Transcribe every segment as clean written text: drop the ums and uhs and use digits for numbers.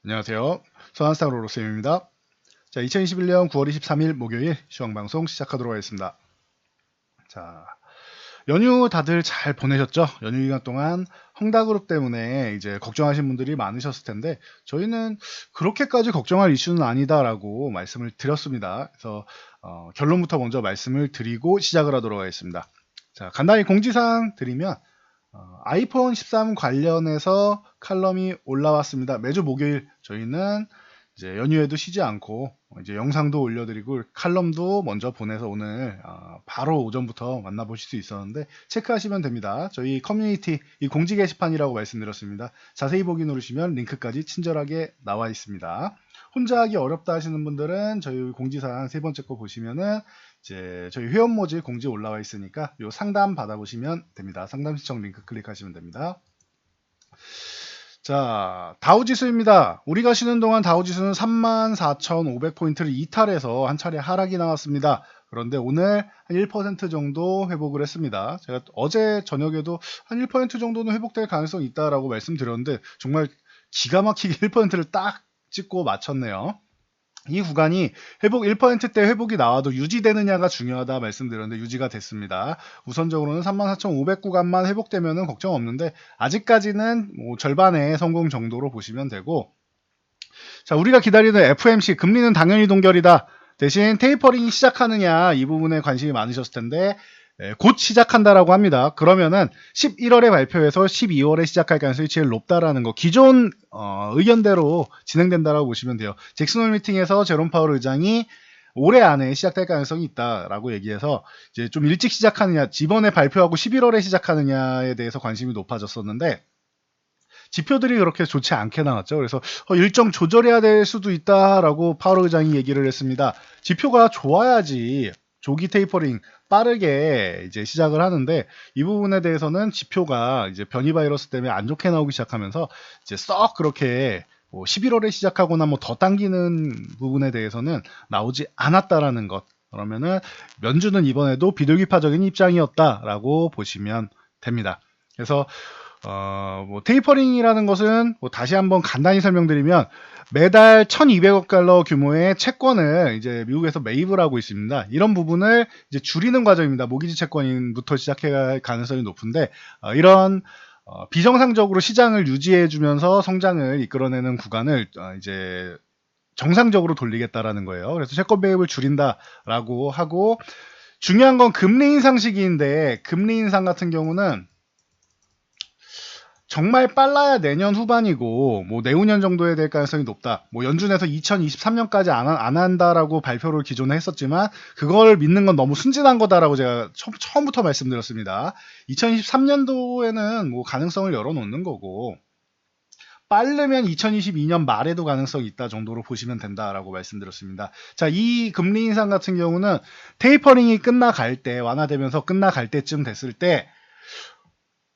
안녕하세요. 서한스타 로로쌤입니다. 자, 2021년 9월 23일 목요일 시황방송 시작하도록 하겠습니다. 자, 연휴 다들 잘 보내셨죠? 연휴 기간 동안 헝다그룹 때문에 이제 걱정하신 분들이 많으셨을 텐데 저희는 그렇게까지 걱정할 이슈는 아니다라고 말씀을 드렸습니다. 그래서 결론부터 먼저 말씀을 드리고 시작을 하도록 하겠습니다. 자, 간단히 공지사항 드리면 아이폰 13 관련해서 칼럼이 올라왔습니다. 매주 목요일 저희는 이제 연휴에도 쉬지 않고 이제 영상도 올려드리고 칼럼도 먼저 보내서 오늘 바로 오전부터 만나보실 수 있었는데 체크하시면 됩니다. 저희 커뮤니티 이 공지 게시판이라고 말씀드렸습니다. 자세히 보기 누르시면 링크까지 친절하게 나와 있습니다. 혼자 하기 어렵다 하시는 분들은 저희 공지사항 세 번째 거 보시면은 이제 저희 회원 모집 공지 올라와 있으니까 요 상담 받아보시면 됩니다. 상담 신청 링크 클릭하시면 됩니다. 자, 다우지수입니다. 우리가 쉬는 동안 다우지수는 34,500포인트를 이탈해서 한 차례 하락이 나왔습니다. 그런데 오늘 한 1% 정도 회복을 했습니다. 제가 어제 저녁에도 한 1% 정도는 회복될 가능성이 있다라고 말씀드렸는데 정말 기가 막히게 1%를 딱 찍고 맞췄네요. 이 구간이 회복 1%대 회복이 나와도 유지되느냐가 중요하다 말씀드렸는데 유지가 됐습니다. 우선적으로는 34,500 구간만 회복되면 걱정 없는데 아직까지는 뭐 절반의 성공 정도로 보시면 되고, 자, 우리가 기다리는 FMC 금리는 당연히 동결이다. 대신 테이퍼링이 시작하느냐 이 부분에 관심이 많으셨을 텐데 곧 시작한다라고 합니다. 그러면은 11월에 발표해서 12월에 시작할 가능성이 제일 높다라는 거, 기존 의견대로 진행된다라고 보시면 돼요. 잭슨홀 미팅에서 제롬 파월 의장이 올해 안에 시작될 가능성이 있다라고 얘기해서 이제 좀 일찍 시작하느냐, 이번에 발표하고 11월에 시작하느냐에 대해서 관심이 높아졌었는데 지표들이 그렇게 좋지 않게 나왔죠. 그래서 일정 조절해야 될 수도 있다라고 파월 의장이 얘기를 했습니다. 지표가 좋아야지 조기 테이퍼링 빠르게 이제 시작을 하는데 이 부분에 대해서는 지표가 이제 변이 바이러스 때문에 안 좋게 나오기 시작하면서 이제 썩 그렇게 뭐 11월에 시작하거나 뭐 더 당기는 부분에 대해서는 나오지 않았다라는 것. 그러면은 연준은 이번에도 비둘기파적인 입장이었다라고 보시면 됩니다. 그래서 뭐 테이퍼링이라는 것은 뭐 다시 한번 간단히 설명드리면 매달 1,200억 달러 규모의 채권을 이제 미국에서 매입을 하고 있습니다. 이런 부분을 이제 줄이는 과정입니다. 모기지 채권부터 시작할 가능성이 높은데 이런 비정상적으로 시장을 유지해주면서 성장을 이끌어내는 구간을 이제 정상적으로 돌리겠다라는 거예요. 그래서 채권 매입을 줄인다라고 하고, 중요한 건 금리 인상 시기인데 금리 인상 같은 경우는 정말 빨라야 내년 후반이고 뭐 내후년 정도에 될 가능성이 높다. 뭐 연준에서 2023년까지 안 한다라고 발표를 기존에 했었지만 그걸 믿는 건 너무 순진한 거다라고 제가 처음부터 말씀드렸습니다. 2023년도에는 뭐 가능성을 열어놓는 거고 빠르면 2022년 말에도 가능성이 있다 정도로 보시면 된다라고 말씀드렸습니다. 자, 이 금리 인상 같은 경우는 테이퍼링이 끝나갈 때, 완화되면서 끝나갈 때쯤 됐을 때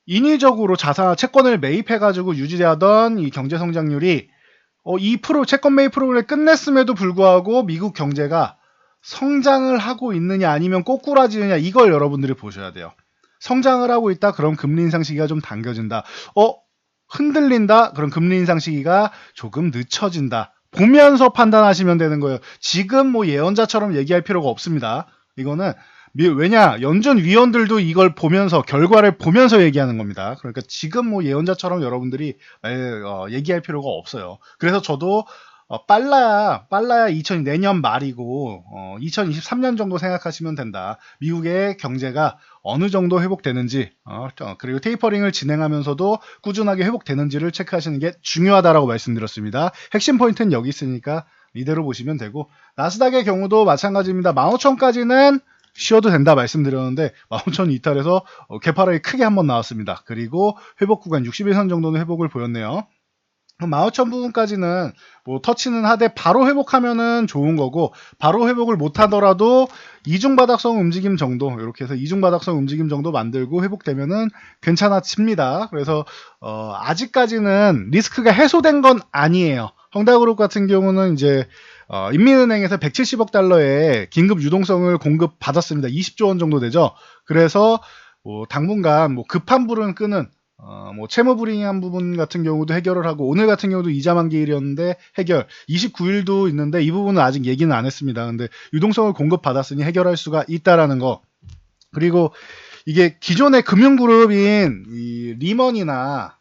인위적으로 채권을 매입해가지고 유지하던 이 경제 성장률이 채권 매입 프로그램을 끝냈음에도 불구하고 미국 경제가 성장을 하고 있느냐 아니면 꼬꾸라지느냐, 이걸 여러분들이 보셔야 돼요. 성장을 하고 있다, 그럼 금리 인상 시기가 좀 당겨진다. 흔들린다, 그럼 금리 인상 시기가 조금 늦춰진다. 보면서 판단하시면 되는 거예요. 지금 뭐 예언자처럼 얘기할 필요가 없습니다. 이거는 왜냐, 연준 위원들도 이걸 보면서, 결과를 보면서 얘기하는 겁니다. 그러니까 지금 뭐 예언자처럼 여러분들이 얘기할 필요가 없어요. 그래서 저도 빨라야 내년 말이고 2023년 정도 생각하시면 된다. 미국의 경제가 어느 정도 회복되는지, 그리고 테이퍼링을 진행하면서도 꾸준하게 회복되는지를 체크하시는 게 중요하다라고 말씀드렸습니다. 핵심 포인트는 여기 있으니까 이대로 보시면 되고, 나스닥의 경우도 마찬가지입니다. 15,000까지는 쉬어도 된다 말씀드렸는데 15,000 이탈해서 개파락이 크게 한번 나왔습니다. 그리고 회복 구간 61선 정도는 회복을 보였네요. 15,000 부분까지는 뭐 터치는 하되 바로 회복하면은 좋은 거고, 바로 회복을 못 하더라도 이중바닥성 움직임 정도, 이렇게 해서 이중바닥성 움직임 정도 만들고 회복되면은 괜찮아집니다. 그래서 아직까지는 리스크가 해소된 건 아니에요. 헝다그룹 같은 경우는 이제 인민은행에서 170억 달러의 긴급 유동성을 공급받았습니다. 20조 원 정도 되죠. 그래서 당분간 뭐 급한 불은 끄는 뭐 채무 불이행한 부분 같은 경우도 해결을 하고 오늘 같은 경우도 이자 만기일이었는데 해결 29일도 있는데 이 부분은 아직 얘기는 안 했습니다. 근데 유동성을 공급받았으니 해결할 수가 있다라는 거. 그리고 이게 기존의 금융그룹인 이 리먼이나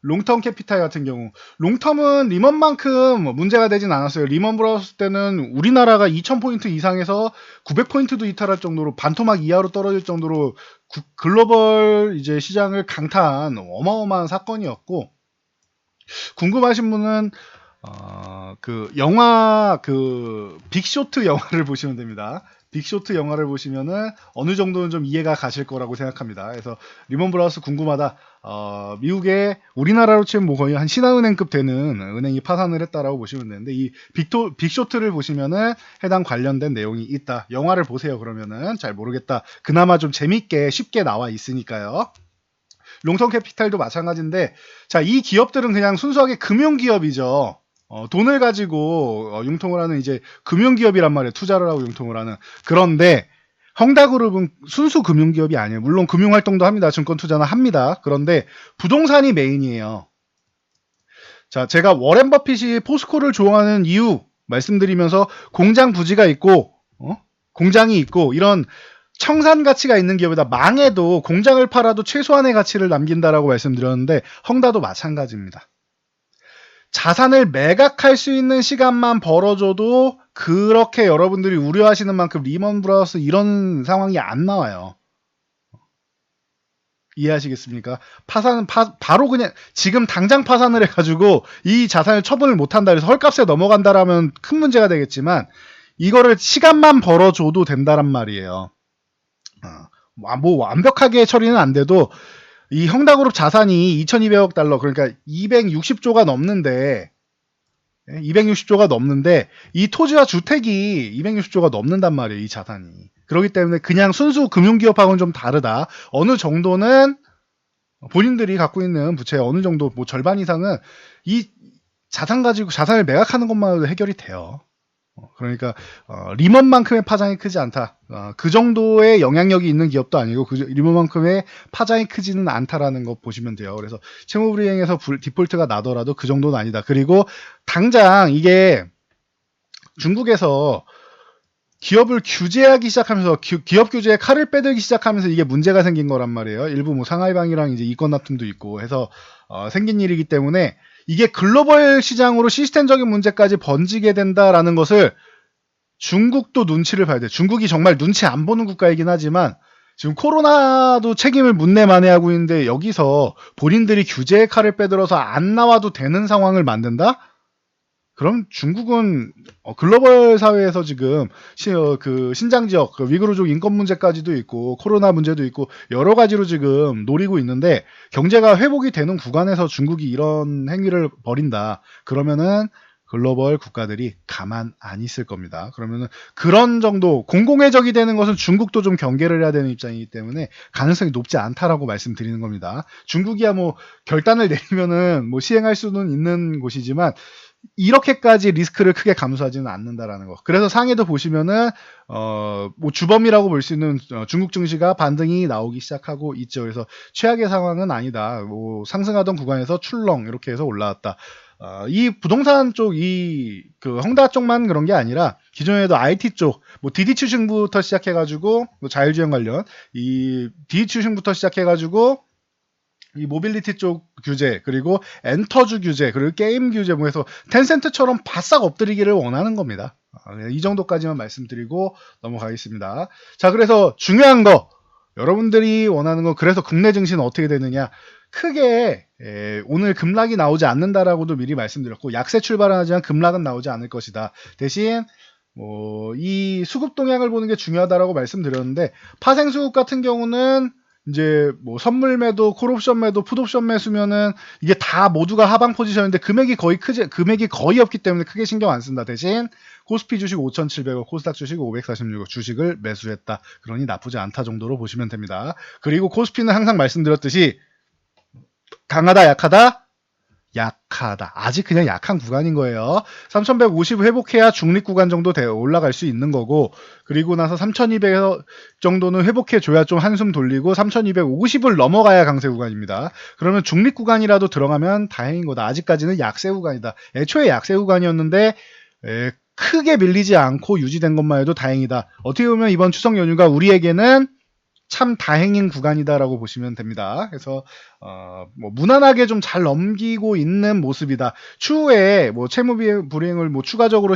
롱텀 캐피탈 같은 경우 롱텀은 리먼만큼 문제가 되진 않았어요. 리먼 브라더스 때는 우리나라가 2000포인트 이상에서 900포인트도 이탈할 정도로 반토막 이하로 떨어질 정도로 글로벌 이제 시장을 강타한 어마어마한 사건이었고, 궁금하신 분은 그 영화 그 빅쇼트 영화를 보시면 됩니다. 빅쇼트 영화를 보시면은 어느 정도는 좀 이해가 가실 거라고 생각합니다. 그래서 리먼 브라더스 궁금하다. 미국의 우리나라로 치면 뭐 거의 한 신한은행급 되는 은행이 파산을 했다라고 보시면 되는데 이 빅쇼트를 보시면은 해당 관련된 내용이 있다. 영화를 보세요. 그러면은 잘 모르겠다. 그나마 좀 재밌게 쉽게 나와 있으니까요. 롱텀 캐피탈도 마찬가지인데, 자, 이 기업들은 그냥 순수하게 금융기업이죠. 돈을 가지고 융통을 하는 이제 금융기업이란 말이에요. 투자를 하고 융통을 하는. 그런데 헝다그룹은 순수 금융기업이 아니에요. 물론 금융활동도 합니다. 증권투자는 합니다. 그런데 부동산이 메인이에요. 자, 제가 워렌 버핏이 포스코를 좋아하는 이유 말씀드리면서 공장 부지가 있고 공장이 있고 이런 청산 가치가 있는 기업이다. 망해도 공장을 팔아도 최소한의 가치를 남긴다라고 말씀드렸는데 헝다도 마찬가지입니다. 자산을 매각할 수 있는 시간만 벌어줘도 그렇게 여러분들이 우려하시는 만큼 리먼 브라더스 이런 상황이 안 나와요. 이해하시겠습니까? 파산은 바로 그냥 지금 당장 파산을 해가지고 이 자산을 처분을 못한다 그래서 헐값에 넘어간다라면 큰 문제가 되겠지만 이거를 시간만 벌어줘도 된다란 말이에요. 뭐 완벽하게 처리는 안 돼도 이 헝다그룹 자산이 2200억 달러 그러니까 260조가 넘는데 260조가 넘는데 이 토지와 주택이 260조가 넘는단 말이에요. 이 자산이. 그렇기 때문에 그냥 순수 금융기업하고는 좀 다르다. 어느 정도는 본인들이 갖고 있는 부채의 어느 정도 뭐 절반 이상은 이 자산 가지고 자산을 매각하는 것만으로도 해결이 돼요. 그러니까 리먼만큼의 파장이 크지 않다. 그 정도의 영향력이 있는 기업도 아니고 리먼만큼의 파장이 크지는 않다라는 거 보시면 돼요. 그래서 채무불이행에서 디폴트가 나더라도 그 정도는 아니다. 그리고 당장 이게 중국에서 기업을 규제하기 시작하면서 기업 규제에 칼을 빼들기 시작하면서 이게 문제가 생긴 거란 말이에요. 일부 뭐 상하이방이랑 이제 이권 납품도 있고 해서 생긴 일이기 때문에 이게 글로벌 시장으로 시스템적인 문제까지 번지게 된다라는 것을 중국도 눈치를 봐야 돼요. 중국이 정말 눈치 안 보는 국가이긴 하지만 지금 코로나도 책임을 문내만회하고 있는데 여기서 본인들이 규제의 칼을 빼들어서 안 나와도 되는 상황을 만든다? 그럼 중국은 글로벌 사회에서 지금 그 신장 지역, 그 위구르족 인권 문제까지도 있고 코로나 문제도 있고 여러 가지로 지금 노리고 있는데 경제가 회복이 되는 구간에서 중국이 이런 행위를 벌인다. 그러면은 글로벌 국가들이 가만 안 있을 겁니다. 그러면은 그런 정도 공공의 적이 되는 것은 중국도 좀 경계를 해야 되는 입장이기 때문에 가능성이 높지 않다라고 말씀드리는 겁니다. 중국이야 뭐 결단을 내리면은 뭐 시행할 수는 있는 곳이지만 이렇게까지 리스크를 크게 감수하지는 않는다라는 거. 그래서 상해도 보시면은 뭐 주범이라고 볼 수 있는 중국 증시가 반등이 나오기 시작하고 있죠. 그래서 최악의 상황은 아니다. 뭐 상승하던 구간에서 출렁 이렇게 해서 올라왔다. 이 부동산 쪽, 그 헝다 쪽만 그런 게 아니라 기존에도 IT 쪽, 뭐 디디 추싱부터 시작해가지고 뭐 자율주행 관련 이 디디 추싱부터 시작해가지고 이 모빌리티 쪽 규제, 그리고 엔터주 규제, 그리고 게임 규제, 뭐 해서 텐센트처럼 바싹 엎드리기를 원하는 겁니다. 이 정도까지만 말씀드리고 넘어가겠습니다. 자, 그래서 중요한 거, 여러분들이 원하는 거, 그래서 국내 증시는 어떻게 되느냐. 크게 오늘 급락이 나오지 않는다라고도 미리 말씀드렸고, 약세 출발은 하지만 급락은 나오지 않을 것이다. 대신 이 수급 동향을 보는 게 중요하다라고 말씀드렸는데, 파생 수급 같은 경우는 이제 뭐 선물 매도, 콜옵션 매도, 풋옵션 매수면은 이게 다 모두가 하방 포지션인데 금액이 거의 없기 때문에 크게 신경 안 쓴다. 대신 코스피 주식 5,700억, 코스닥 주식 546억 주식을 매수했다. 그러니 나쁘지 않다 정도로 보시면 됩니다. 그리고 코스피는 항상 말씀드렸듯이 강하다, 약하다? 약하다. 아직 그냥 약한 구간인 거예요. 3150 회복해야 중립 구간 정도 올라갈 수 있는 거고, 그리고 나서 3200 정도는 회복해 줘야 좀 한숨 돌리고 3250을 넘어가야 강세 구간입니다. 그러면 중립 구간이라도 들어가면 다행인 거다. 아직까지는 약세 구간이다. 애초에 약세 구간이었는데 크게 밀리지 않고 유지된 것만 해도 다행이다. 어떻게 보면 이번 추석 연휴가 우리에게는 참 다행인 구간이다라고 보시면 됩니다. 그래서 뭐 무난하게 좀 잘 넘기고 있는 모습이다. 추후에 뭐 채무 불이행을 뭐 추가적으로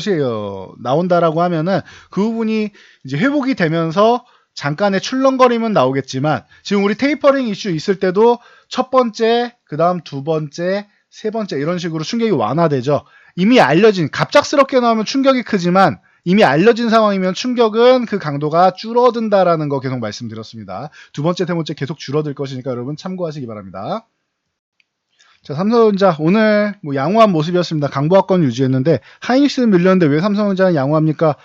나온다라고 하면은 그 부분이 이제 회복이 되면서 잠깐의 출렁거림은 나오겠지만, 지금 우리 테이퍼링 이슈 있을 때도 첫 번째, 그 다음 두 번째, 세 번째 이런 식으로 충격이 완화되죠. 이미 알려진, 갑작스럽게 나오면 충격이 크지만 이미 알려진 상황이면 충격은 그 강도가 줄어든다라는 거 계속 말씀드렸습니다. 두 번째, 세 번째 계속 줄어들 것이니까 여러분 참고하시기 바랍니다. 자, 삼성전자 오늘 뭐 양호한 모습이었습니다. 강보합권 유지했는데 하이닉스는 밀렸는데 왜 삼성전자는 양호합니까?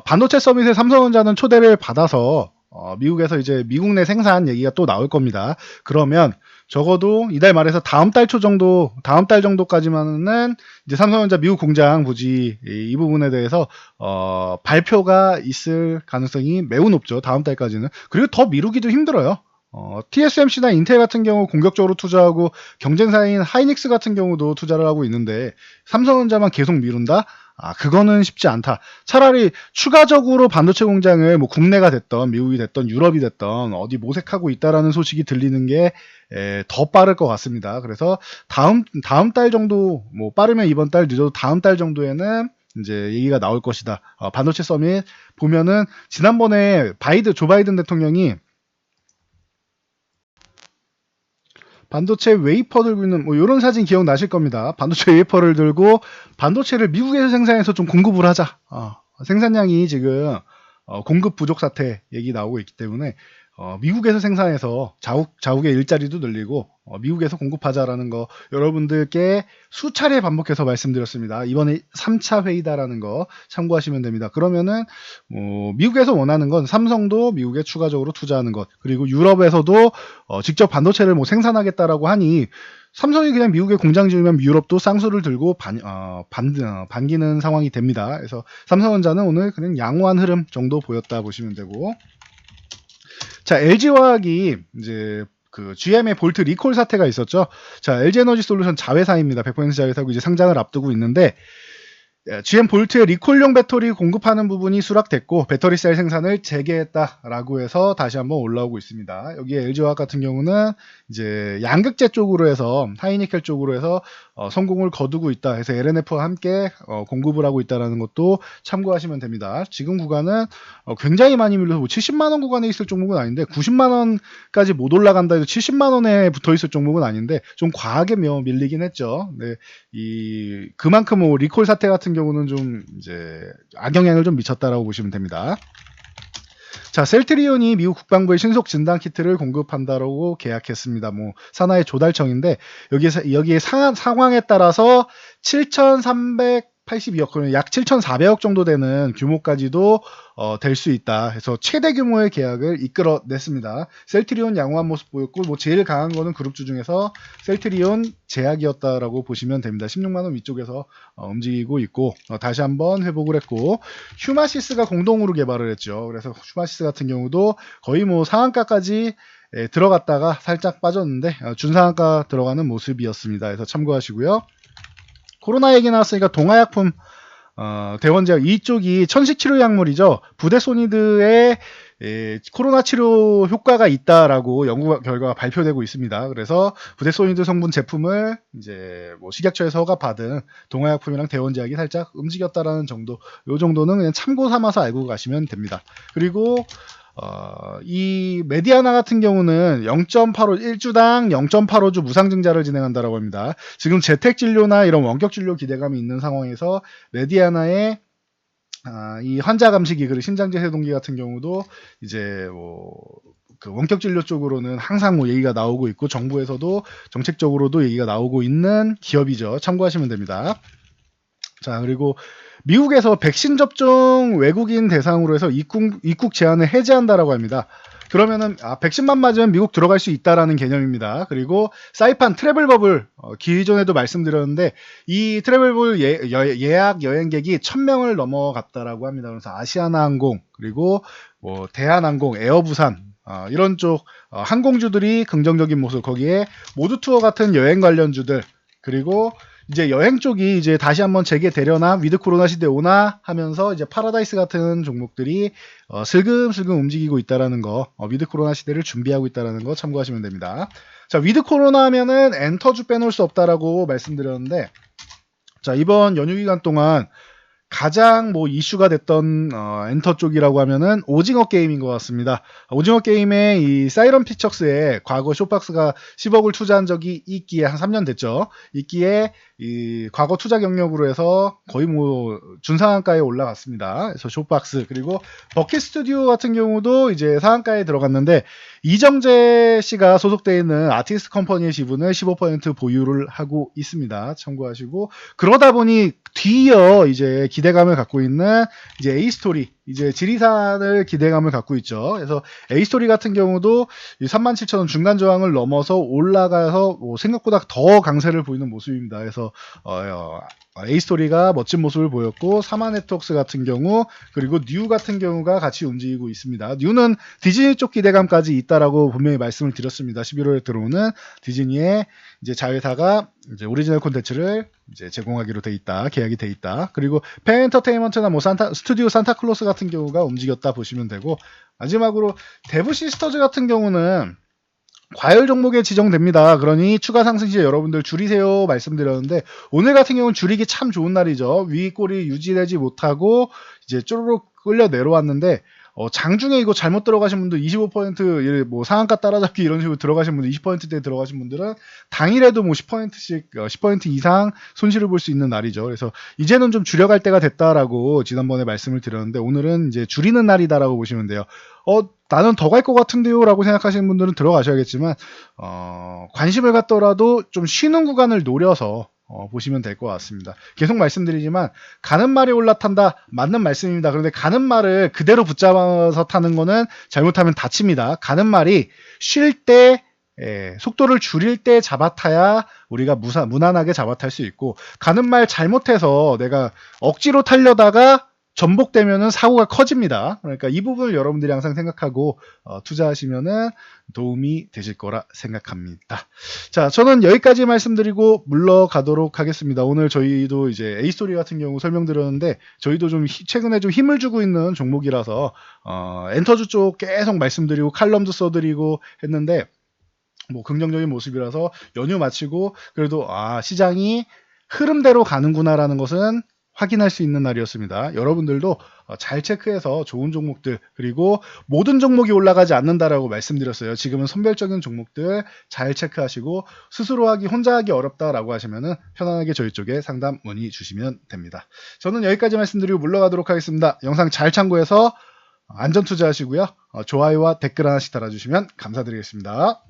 반도체 서밋에 삼성전자는 초대를 받아서 미국에서 이제 미국 내 생산 얘기가 또 나올 겁니다. 그러면 적어도 이달 말에서 다음 달 정도까지만은 이제 삼성전자 미국 공장 부지 이 부분에 대해서 발표가 있을 가능성이 매우 높죠. 다음 달까지는. 그리고 더 미루기도 힘들어요. TSMC나 인텔 같은 경우 공격적으로 투자하고 경쟁사인 하이닉스 같은 경우도 투자를 하고 있는데 삼성전자만 계속 미룬다? 그거는 쉽지 않다. 차라리 추가적으로 반도체 공장을 뭐 국내가 됐던 미국이 됐던 유럽이 됐던 어디 모색하고 있다라는 소식이 들리는 게 더 빠를 것 같습니다. 그래서 다음 달 정도, 뭐 빠르면 이번 달, 늦어도 다음 달 정도에는 이제 얘기가 나올 것이다. 반도체 서밋 보면은 지난번에 조 바이든 대통령이 반도체 웨이퍼 들고 있는 뭐 이런 사진 기억나실 겁니다. 반도체 웨이퍼를 들고 반도체를 미국에서 생산해서 좀 공급을 하자. 생산량이 지금 공급 부족 사태 얘기 나오고 있기 때문에 미국에서 생산해서 자국의 일자리도 늘리고 미국에서 공급하자라는 거 여러분들께 수차례 반복해서 말씀드렸습니다. 이번에 3차 회의다라는 거 참고하시면 됩니다. 그러면은 미국에서 원하는 건 삼성도 미국에 추가적으로 투자하는 것, 그리고 유럽에서도 직접 반도체를 뭐 생산하겠다라고 하니 삼성이 그냥 미국에 공장 지으면 유럽도 쌍수를 들고 반기는 상황이 됩니다. 그래서 삼성전자는 오늘 그냥 양호한 흐름 정도 보였다 보시면 되고, 자, LG화학이 이제 그 GM의 볼트 리콜 사태가 있었죠. 자, LG에너지솔루션 자회사입니다. 100% 자회사고 이제 상장을 앞두고 있는데 GM 볼트의 리콜용 배터리 공급하는 부분이 수락됐고 배터리 셀 생산을 재개했다라고 해서 다시 한번 올라오고 있습니다. 여기에 LG화학 같은 경우는 이제 양극재 쪽으로 해서 하이니켈 쪽으로 해서 성공을 거두고 있다. 그래서 LNF와 함께 공급을 하고 있다는 것도 참고하시면 됩니다. 지금 구간은 굉장히 많이 밀려서 뭐 70만 원 구간에 있을 종목은 아닌데 90만 원까지 못 올라간다 해도 70만 원에 붙어 있을 종목은 아닌데 좀 과하게 밀리긴 했죠. 네, 그만큼 뭐 리콜 사태 같은 경우는 좀 이제 악영향을 좀 미쳤다라고 보시면 됩니다. 자, 셀트리온이 미국 국방부에 신속 진단 키트를 공급한다라고 계약했습니다. 뭐 산하의 조달청인데 여기에 상황에 따라서 7,382억, 그러면 약 7,400억 정도 되는 규모까지도 될 수 있다. 해서 최대 규모의 계약을 이끌어냈습니다. 셀트리온 양호한 모습 보였고, 뭐 제일 강한 거는 그룹주 중에서 셀트리온 제약이었다라고 보시면 됩니다. 16만 원 위쪽에서 움직이고 있고, 다시 한번 회복을 했고, 휴마시스가 공동으로 개발을 했죠. 그래서 휴마시스 같은 경우도 거의 뭐 상한가까지 들어갔다가 살짝 빠졌는데 준상한가 들어가는 모습이었습니다. 그래서 참고하시고요. 코로나 얘기 나왔으니까 동아약품 대원제약 이쪽이 천식치료 약물이죠. 부데소니드의 코로나 치료 효과가 있다라고 연구 결과가 발표되고 있습니다. 그래서 부데소니드 성분 제품을 이제 뭐 식약처에서 허가받은 동아약품이랑 대원제약이 살짝 움직였다라는 정도, 요 정도는 그냥 참고 삼아서 알고 가시면 됩니다. 그리고 이 메디아나 같은 경우는 0.85 1주당 0.85주 무상증자를 진행한다라고 합니다. 지금 재택진료나 이런 원격진료 기대감이 있는 상황에서 메디아나의 이 환자 감시기 그리고 신장제 해동기 같은 경우도 이제 그 원격 진료 쪽으로는 항상 뭐 얘기가 나오고 있고 정부에서도 정책적으로도 얘기가 나오고 있는 기업이죠. 참고하시면 됩니다. 자, 그리고 미국에서 백신 접종 외국인 대상으로 해서 입국 제한을 해제한다라고 합니다. 그러면은 백신만 맞으면 미국 들어갈 수 있다라는 개념입니다. 그리고 사이판 트래블 버블 기존에도 말씀드렸는데 이 트래블 버블 예약 여행객이 1000명을 넘어갔다라고 합니다. 그래서 아시아나항공 그리고 뭐 대한항공, 에어부산 이런 쪽 항공주들이 긍정적인 모습, 거기에 모두투어 같은 여행 관련주들, 그리고 이제 여행 쪽이 이제 다시 한번 재개되려나, 위드 코로나 시대 오나 하면서 이제 파라다이스 같은 종목들이 슬금슬금 움직이고 있다라는 거, 위드 코로나 시대를 준비하고 있다라는 거 참고하시면 됩니다. 자, 위드 코로나 하면은 엔터주 빼놓을 수 없다라고 말씀드렸는데, 자, 이번 연휴 기간 동안 가장 뭐 이슈가 됐던 엔터 쪽이라고 하면은 오징어 게임인 것 같습니다. 오징어 게임에 이 사이런 피처스에 과거 쇼박스가 10억을 투자한 적이 있기에 한 3년 됐죠. 있기에 이 과거 투자 경력으로 해서 거의 뭐 준상한가에 올라갔습니다. 그래서 쇼박스, 그리고 버킷 스튜디오 같은 경우도 이제 상한가에 들어갔는데, 이정재 씨가 소속되어 있는 아티스트 컴퍼니의 지분을 15% 보유를 하고 있습니다. 참고하시고, 그러다 보니 뒤이어 이제 기대감을 갖고 있는 이제 A스토리, 이제 지리산을 기대감을 갖고 있죠. 그래서 A스토리 같은 경우도 37,000원 중간 저항을 넘어서 올라가서 뭐 생각보다 더 강세를 보이는 모습입니다. 그래서 A스토리가 멋진 모습을 보였고, 사마네트웍스 같은 경우, 그리고 뉴 같은 경우가 같이 움직이고 있습니다. 뉴는 디즈니 쪽 기대감까지 있다라고 분명히 말씀을 드렸습니다. 11월에 들어오는 디즈니의 이제 자회사가 이제 오리지널 콘텐츠를 이제 제공하기로 돼 있다, 계약이 돼 있다. 그리고 펜엔터테인먼트나 뭐 스튜디오 산타클로스 같은 경우가 움직였다 보시면 되고, 마지막으로 데브 시스터즈 같은 경우는 과열 종목에 지정됩니다. 그러니 추가 상승 시에 여러분들 줄이세요 말씀드렸는데, 오늘 같은 경우는 줄이기 참 좋은 날이죠. 위 꼬리 유지되지 못하고 이제 쪼르륵 끌려 내려왔는데, 장중에 이거 잘못 들어가신 분들 25% 뭐 상한가 따라잡기 이런 식으로 들어가신 분들, 20%대 들어가신 분들은 당일에도 뭐 10%씩 10% 이상 손실을 볼 수 있는 날이죠. 그래서 이제는 좀 줄여갈 때가 됐다라고 지난번에 말씀을 드렸는데, 오늘은 이제 줄이는 날이다라고 보시면 돼요. 나는 더 갈 것 같은데요 라고 생각하시는 분들은 들어가셔야겠지만, 관심을 갖더라도 좀 쉬는 구간을 노려서 보시면 될 것 같습니다. 계속 말씀드리지만 가는 말이 올라탄다, 맞는 말씀입니다. 그런데 가는 말을 그대로 붙잡아서 타는 거는 잘못하면 다칩니다. 가는 말이 쉴 때 속도를 줄일 때 잡아타야 우리가 무난하게 잡아탈 수 있고, 가는 말 잘못해서 내가 억지로 타려다가 전복되면은 사고가 커집니다. 그러니까 이 부분을 여러분들이 항상 생각하고 투자하시면은 도움이 되실 거라 생각합니다. 자, 저는 여기까지 말씀드리고 물러가도록 하겠습니다. 오늘 저희도 이제 A스토리 같은 경우 설명드렸는데, 저희도 좀 최근에 좀 힘을 주고 있는 종목이라서 엔터주 쪽 계속 말씀드리고 칼럼도 써드리고 했는데, 뭐 긍정적인 모습이라서 연휴 마치고 그래도 시장이 흐름대로 가는구나라는 것은 확인할 수 있는 날이었습니다. 여러분들도 잘 체크해서 좋은 종목들, 그리고 모든 종목이 올라가지 않는다라고 말씀드렸어요. 지금은 선별적인 종목들 잘 체크하시고, 스스로 혼자 하기 어렵다라고 하시면은 편안하게 저희 쪽에 상담 문의 주시면 됩니다. 저는 여기까지 말씀드리고 물러가도록 하겠습니다. 영상 잘 참고해서 안전 투자하시고요. 좋아요와 댓글 하나씩 달아주시면 감사드리겠습니다.